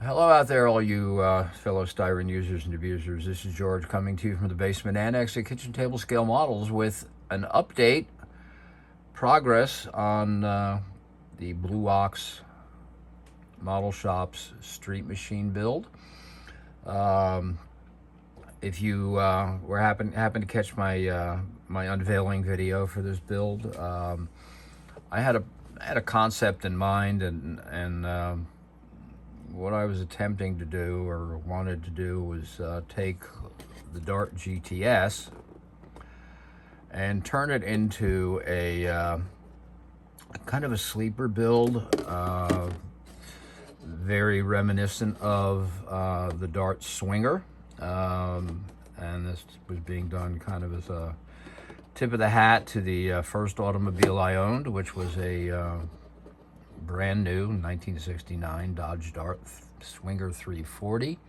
Hello out there, all you fellow Styron users and abusers. This is George coming to you from the Basement Annex at Kitchen Table Scale Models with an update, progress on the Blue Ox Model Shop's Street Machine build. If you were happen to catch my unveiling video for this build, I had a concept in mind, and what I was attempting to do or wanted to do was take the Dart GTS and turn it into a kind of a sleeper build, very reminiscent of the Dart Swinger. And this was being done kind of as a tip of the hat to the first automobile I owned, which was a brand new 1969 Dodge Dart Swinger 340.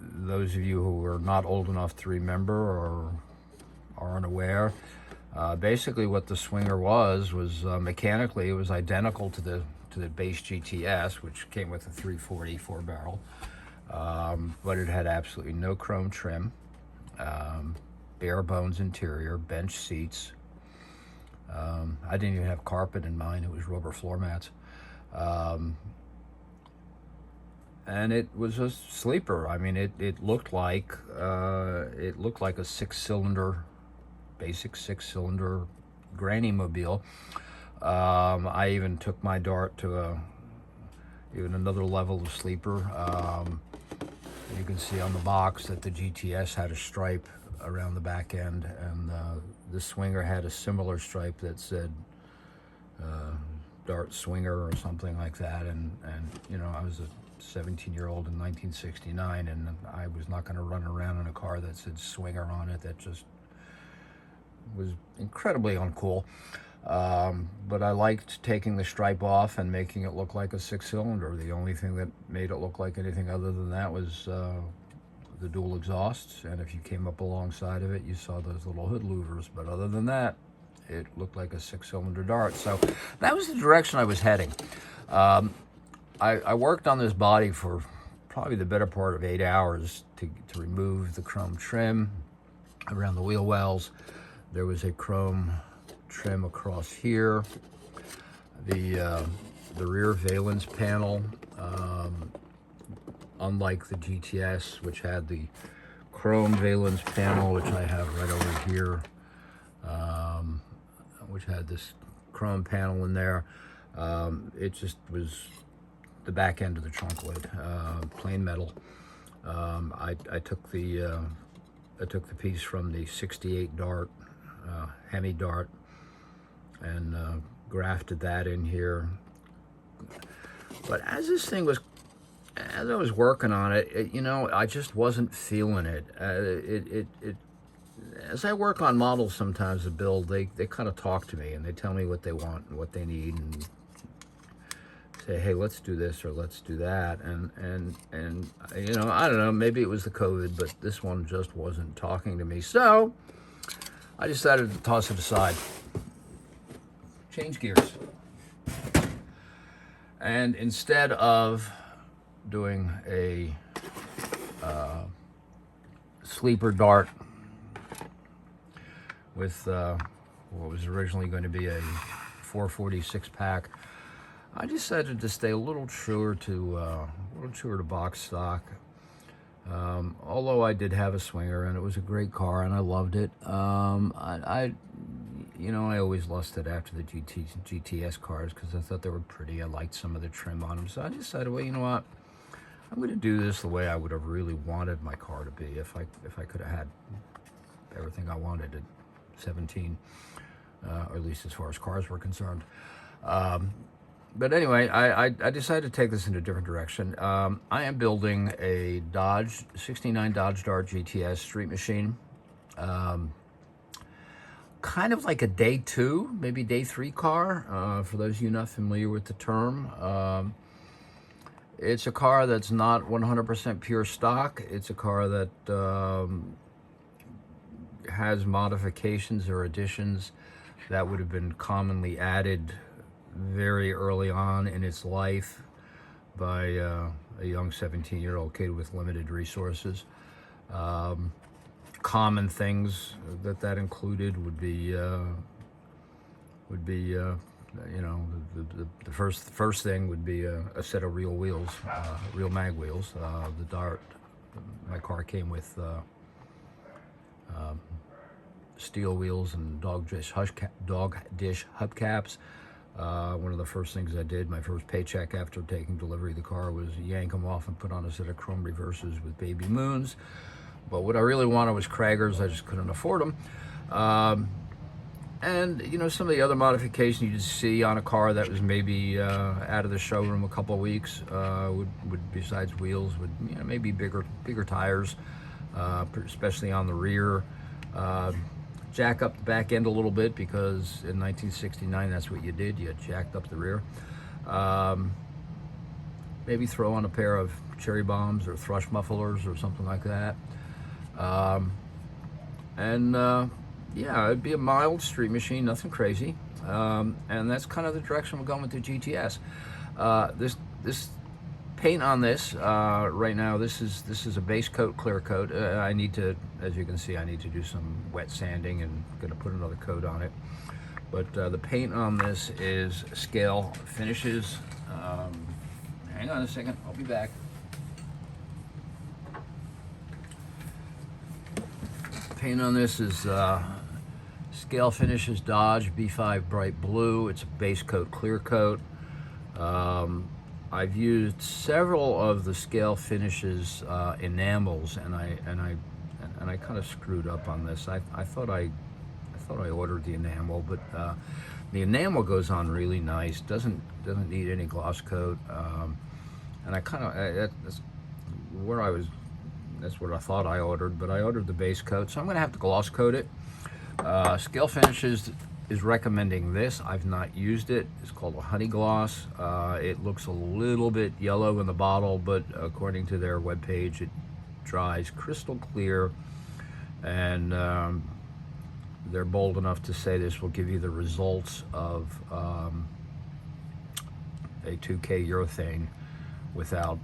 Those of you who are not old enough to remember or are unaware, basically what the Swinger was mechanically it was identical to the base GTS, which came with a 340 4-barrel, but it had absolutely no chrome trim, bare bones interior, bench seats. I didn't even have carpet in mine. It was rubber floor mats. And it was a sleeper. I mean, it looked like a basic six-cylinder granny mobile. I even took my Dart to even another level of sleeper. You can see on the box that the GTS had a stripe around the back end, and the Swinger had a similar stripe that said Dart Swinger or something like that. And you know, I was a 17-year-old in 1969, and I was not going to run around in a car that said Swinger on it. That just was incredibly uncool. But I liked taking the stripe off and making it look like a six-cylinder. The only thing that made it look like anything other than that was the dual exhausts, and if you came up alongside of it, you saw those little hood louvers. But other than that, it looked like a six-cylinder Dart. So that was the direction I was heading. I worked on this body for probably the better part of 8 hours to remove the chrome trim around the wheel wells. There was a chrome trim across here. The rear valence panel, unlike the GTS, which had the chrome valence panel, which I have right over here, which had this chrome panel in there, it just was the back end of the trunk lid, plain metal. I took the piece from the '68 Dart, Hemi Dart, and grafted that in here. But as I was working on it, you know, I just wasn't feeling it. As I work on models sometimes to build, they kind of talk to me and they tell me what they want and what they need, and say, hey, let's do this or let's do that. And you know, I don't know, maybe it was the COVID, but this one just wasn't talking to me. So I decided to toss it aside, change gears. And instead of doing a sleeper Dart with what was originally going to be a 446 pack, I decided to stay a little truer to box stock. Although I did have a Swinger and it was a great car and I loved it, you know, I always lusted after the GTS cars because I thought they were pretty. I liked some of the trim on them, so I decided, well, you know what, I'm going to do this the way I would have really wanted my car to be if I could have had everything I wanted at 17, or at least as far as cars were concerned. But anyway, I decided to take this in a different direction. I am building a Dodge 69 Dodge Dart GTS street machine. Kind of like a day 2, maybe day 3 car, for those of you not familiar with the term. It's a car that's not 100% pure stock. It's a car that has modifications or additions that would have been commonly added very early on in its life by a young 17-year-old kid with limited resources. Common things that included would be you know, the first thing would be a set of real wheels, real mag wheels. The Dart, my car came with steel wheels and dog dish hubcaps. One of the first things I did, my first paycheck after taking delivery of the car, was yank them off and put on a set of chrome reverses with baby moons. But what I really wanted was Kragers. I just couldn't afford them. And you know, some of the other modifications you just see on a car that was maybe out of the showroom a couple of weeks would besides wheels, would, you know, maybe bigger tires, especially on the rear. Jack up the back end a little bit, because in 1969 that's what you did. You jacked up the rear. Maybe throw on a pair of cherry bombs or thrush mufflers or something like that. Yeah, it'd be a mild street machine, nothing crazy. And that's kind of the direction we're going with the GTS. This paint on this right now, this is a base coat, clear coat. I need to, as you can see, I need to do some wet sanding and gonna put another coat on it. But the paint on this is Scale Finishes. Hang on a second, I'll be back. Paint on this is Scale Finishes Dodge B5 Bright Blue. It's a base coat, clear coat. I've used several of the Scale Finishes enamels, and I kind of screwed up on this. I thought I ordered the enamel, but the enamel goes on really nice. Doesn't need any gloss coat, and I kind of that's where I was. That's what I thought I ordered, but I ordered the base coat, so I'm going to have to gloss coat it. Scale Finishes is recommending this. I've not used it. It's called a honey gloss. It looks a little bit yellow in the bottle, but according to their webpage, it dries crystal clear, and they're bold enough to say this will give you the results of a 2K urethane without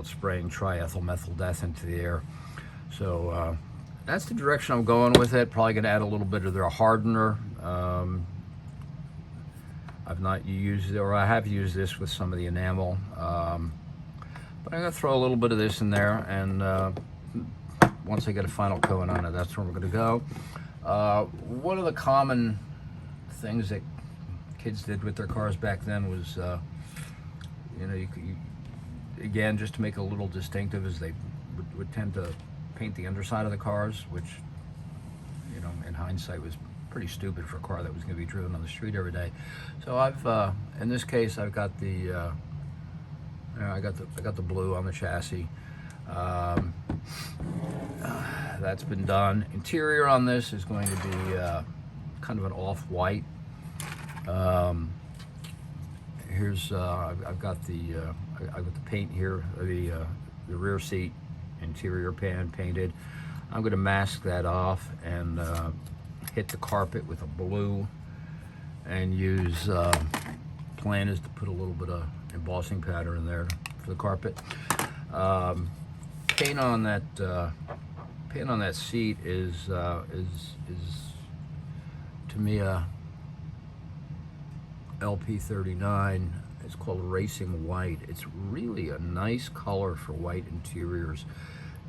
spraying triethyl methyl death into the air. So that's the direction I'm going with it. Probably going to add a little bit of their hardener. I've not used it, or I have used this with some of the enamel, but I'm going to throw a little bit of this in there, and once I get a final coat on it, that's where we're going to go. One of the common things that kids did with their cars back then was, you know, again, just to make it a little distinctive, is they would tend to paint the underside of the cars, which, you know, in hindsight was pretty stupid for a car that was going to be driven on the street every day. So I've, in this case, I've got the, I got the blue on the chassis. That's been done. Interior on this is going to be kind of an off-white. Here's I've got the paint here, the rear seat interior pan painted. I'm going to mask that off and hit the carpet with a blue, and use plan is to put a little bit of embossing powder in there for the carpet. Paint on that seat is to me a LP39. It's called Racing White. It's really a nice color for white interiors.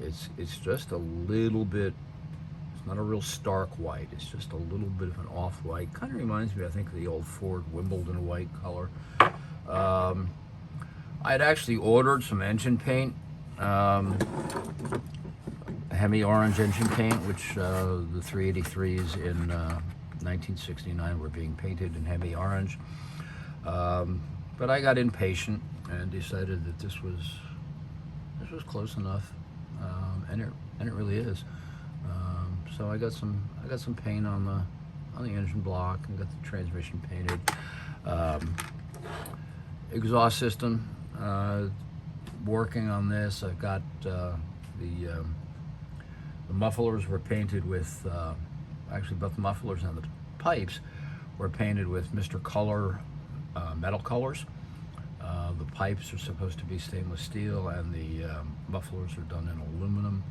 It's just a little bit, it's not a real stark white, it's just a little bit of an off-white. Kind of reminds me, I think, of the old Ford Wimbledon white color. I had actually ordered some engine paint, Hemi orange engine paint, which the 383s in 1969 were being painted in Hemi orange. But I got impatient and decided that this was close enough, and it really is. So I got some paint on the engine block, and got the transmission painted. Exhaust system, working on this. I've got the mufflers were painted with, actually both the mufflers and the pipes were painted with Mr. Color metal colors. The pipes are supposed to be stainless steel, and the mufflers are done in aluminum.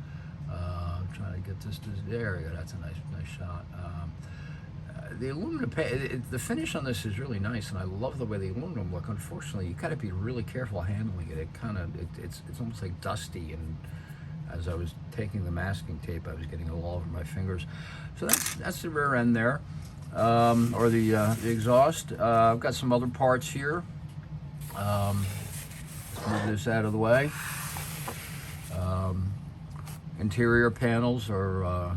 I'm trying to get this to there. That's a nice shot. The aluminum paint, the finish on this is really nice, and I love the way the aluminum look. Unfortunately, you got to be really careful handling it. It's almost like dusty, and as I was taking the masking tape, I was getting it all over my fingers. So that's the rear end there, or the exhaust. I've got some other parts here. Let's move this out of the way. Interior panels are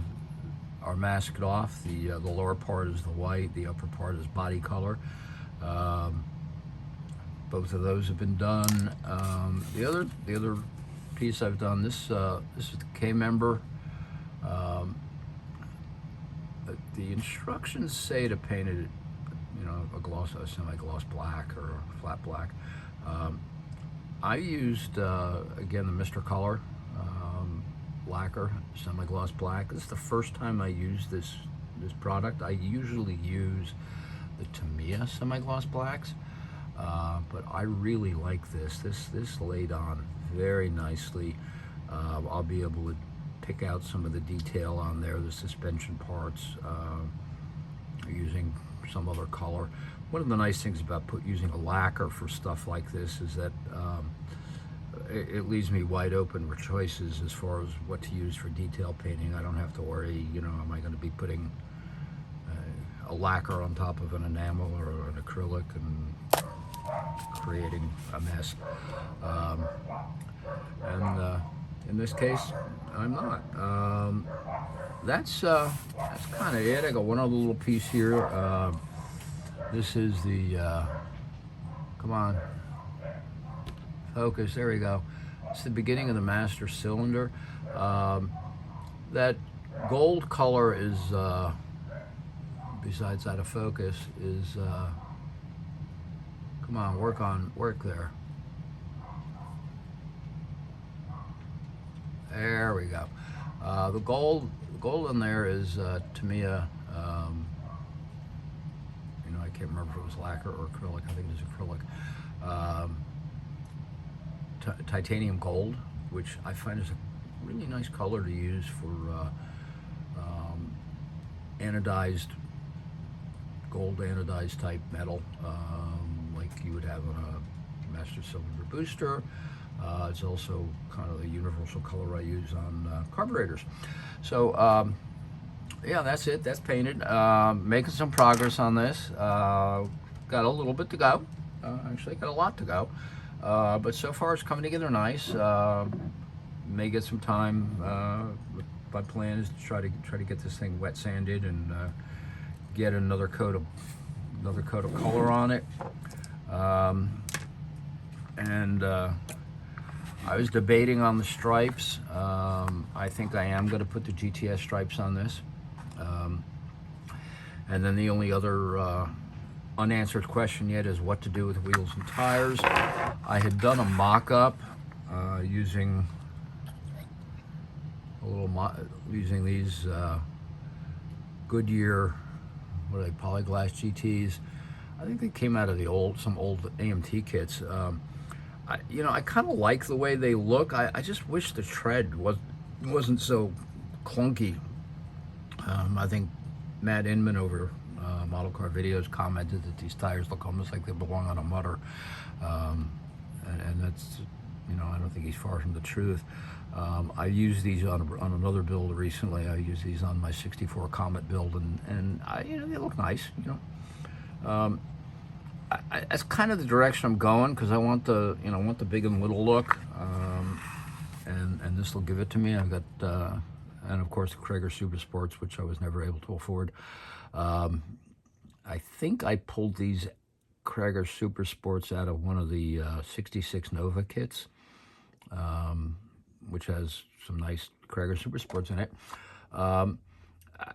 masked off. The lower part is the white, the upper part is body color. Both of those have been done. The other piece I've done, this is the K-Member. The instructions say to paint it, a semi-gloss black or a flat black. I used again the Mr. Color lacquer, semi-gloss black. This is the first time I used this product. I usually use the Tamiya semi-gloss blacks, but I really like this. This laid on very nicely. I'll be able to pick out some of the detail on there, the suspension parts, using some other color. One of the nice things about using a lacquer for stuff like this is that it leaves me wide open for choices as far as what to use for detail painting. I don't have to worry, am I going to be putting a lacquer on top of an enamel or an acrylic and creating a mess. And in this case, I'm not. That's kind of it. I got one other little piece here. This is the, come on, focus, there we go. It's the beginning of the master cylinder. That gold color is, besides out of focus, is, come on, work there. There we go. The gold in there is Tamiya. I can't remember if it was lacquer or acrylic. I think it was acrylic. Titanium gold, which I find is a really nice color to use for anodized, gold anodized type metal, like you would have on a master cylinder booster. It's also kind of the universal color I use on carburetors. So yeah, that's it. That's painted. Making some progress on this. Got a little bit to go. Actually, got a lot to go. But so far, it's coming together nice. May get some time. My plan is to try to get this thing wet sanded and get another coat of color on it. I was debating on the stripes. I think I am going to put the GTS stripes on this. And then the only other unanswered question yet is what to do with wheels and tires. I had done a mock-up using using these Goodyear, what are they, Polyglass GTs. I think they came out of some old AMT kits. I kind of like the way they look. I just wish the tread wasn't so clunky. I think Matt Inman over Model Car Videos commented that these tires look almost like they belong on a mutter, and that's, I don't think he's far from the truth. I used these on another build recently. I used these on my '64 Comet build, and they look nice. That's kind of the direction I'm going, because I want the big and little look, and this will give it to me. I've got and of course the Cragar Super Sports, which I was never able to afford. I think I pulled these Cragar Super Sports out of one of the 66 Nova kits, which has some nice Cragar Super Sports in it.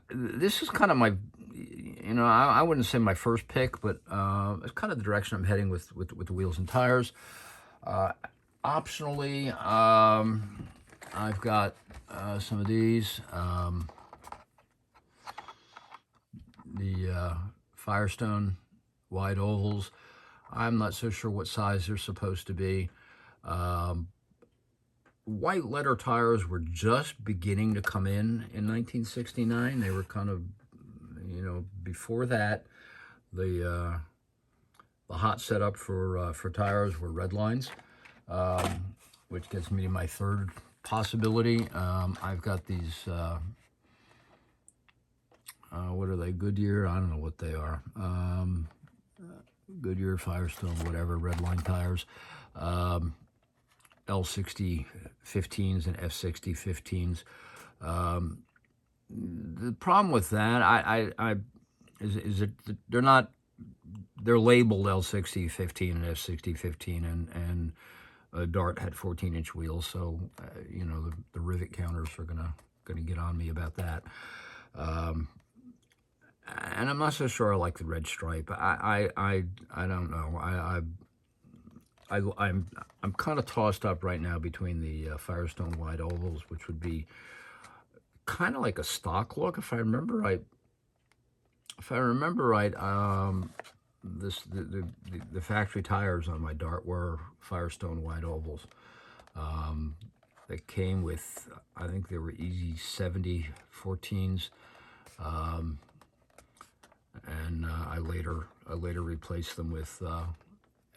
This is kind of my, I wouldn't say my first pick, but it's kind of the direction I'm heading with the wheels and tires. Optionally, I've got some of these. The Firestone wide ovals. I'm not so sure what size they're supposed to be. White letter tires were just beginning to come in 1969. They were kind of, before that, the hot setup for tires were red lines, which gets me to my third possibility. I've got these, what are they, Goodyear? I don't know what they are. Goodyear, Firestone, whatever, red line tires. L60 15s and F60 15s. The problem with that, is that they're labeled L60 15 and F60 15, and Dart had 14-inch wheels, so the rivet counters are gonna get on me about that. And I'm not so sure I like the red stripe. I don't know. I'm kind of tossed up right now between the Firestone wide ovals, which would be kind of like a stock look, if I remember right. The factory tires on my Dart were Firestone wide ovals. They came with, I think they were Easy 70 14s, and I later replaced them with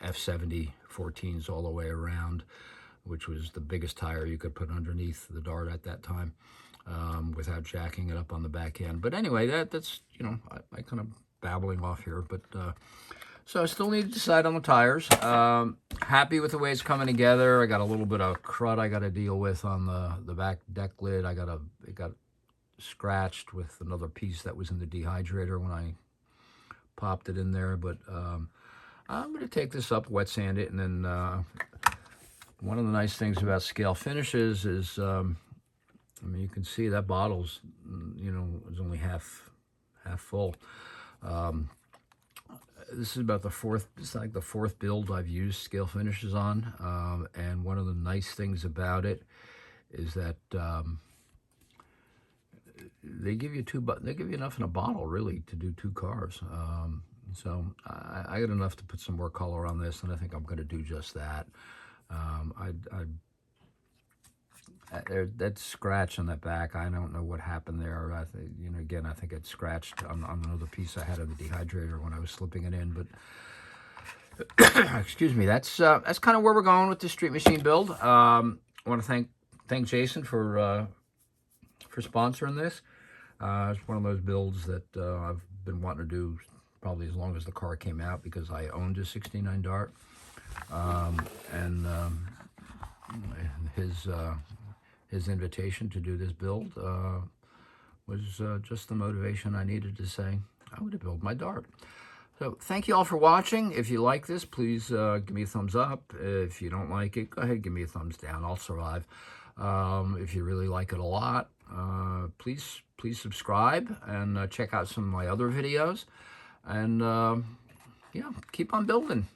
F70 14s all the way around, which was the biggest tire you could put underneath the Dart at that time, without jacking it up on the back end. But anyway, that's I kind of babbling off here, but so I still need to decide on the tires. Happy with the way it's coming together. I got a little bit of crud I got to deal with on the back deck lid. It got scratched with another piece that was in the dehydrator when I popped it in there, but I'm going to take this up, wet sand it, and then one of the nice things about Scale Finishes is, you can see that bottle's, is only half full. This is like the fourth build I've used Scale Finishes on, and one of the nice things about it is that they give you enough in a bottle, really, to do 2 cars. So I got enough to put some more color on this, and I think I'm going to do just that. That scratch on that back, I don't know what happened there. I think it scratched on another piece I had of the dehydrator when I was slipping it in. But excuse me, that's kind of where we're going with this Street Machine build. I want to thank Jason for sponsoring this. It's one of those builds that I've been wanting to do probably as long as the car came out, because I owned a 69 Dart, and his invitation to do this build was just the motivation I needed to say I'm going to build my Dart. So thank you all for watching. If you like this, please give me a thumbs up. If you don't like it, go ahead and give me a thumbs down. I'll survive. If you really like it a lot, please subscribe and check out some of my other videos. And yeah, keep on building.